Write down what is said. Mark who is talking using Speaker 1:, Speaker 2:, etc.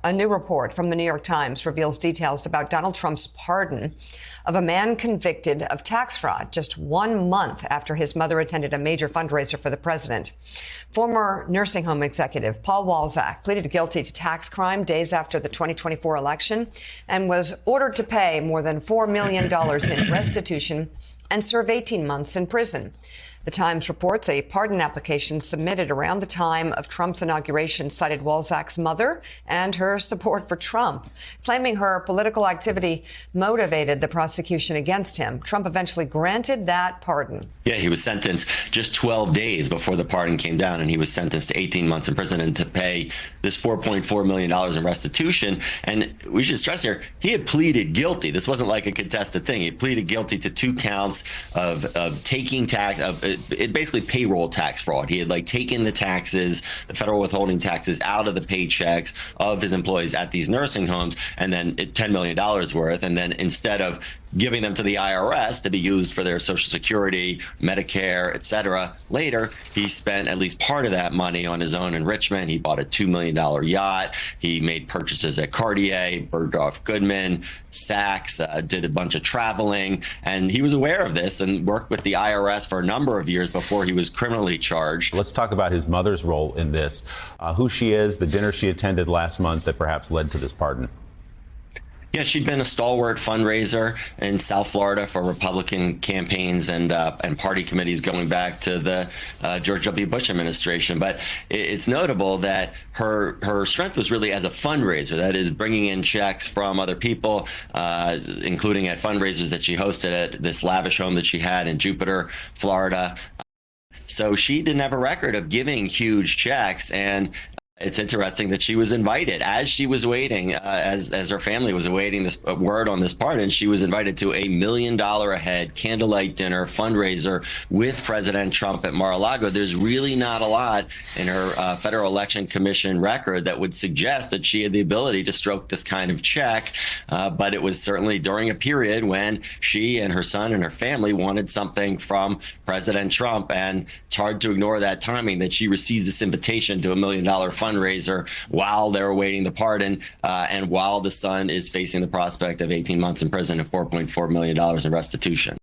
Speaker 1: A new report from the New York Times reveals details about Donald Trump's pardon of a man convicted of tax fraud just 1 month after his mother attended a major fundraiser for the president. Former nursing home executive Paul Walzak pleaded guilty to tax crime days after the 2024 election and was ordered to pay more than $4 million in restitution and serve 18 months in prison. The Times reports a pardon application submitted around the time of Trump's inauguration cited Walzak's mother and her support for Trump, claiming her political activity motivated the prosecution against him. Trump eventually granted that pardon.
Speaker 2: Yeah, he was sentenced just 12 days before the pardon came down, and he was sentenced to 18 months in prison and to pay this $4.4 million in restitution. And we should stress here, he had pleaded guilty. This wasn't like a contested thing. He pleaded guilty to 2 counts of taking tax, basically payroll tax fraud. He had taken the taxes, the federal withholding taxes, out of the paychecks of his employees at these nursing homes, and then $10 million worth. And then instead of giving them to the IRS to be used for their Social Security, Medicare, etc. later, he spent at least part of that money on his own enrichment. He bought a $2 million yacht. He made purchases at Cartier, Bergdorf Goodman, Saks, did a bunch of traveling. And he was aware of this and worked with the IRS for a number of years before he was criminally charged.
Speaker 3: Let's talk about his mother's role in this, who she is, the dinner she attended last month that perhaps led to this pardon.
Speaker 2: Yeah, she'd been a stalwart fundraiser in South Florida for Republican campaigns and party committees going back to the George W. Bush administration. But it's notable that her strength was really as a fundraiser, that is, bringing in checks from other people, including at fundraisers that she hosted at this lavish home that she had in Jupiter, Florida. So she didn't have a record of giving huge checks, and it's interesting that she was invited as she was waiting, as her family was awaiting this word on this pardon. She was invited to a $1 million a head candlelight dinner fundraiser with President Trump at Mar-a-Lago. There's really not a lot in her Federal Election Commission record that would suggest that she had the ability to stroke this kind of check. But it was certainly during a period when she and her son and her family wanted something from President Trump. And it's hard to ignore that timing, that she receives this invitation to $1 million fundraiser while they're awaiting the pardon, and while the son is facing the prospect of 18 months in prison and $4.4 million in restitution.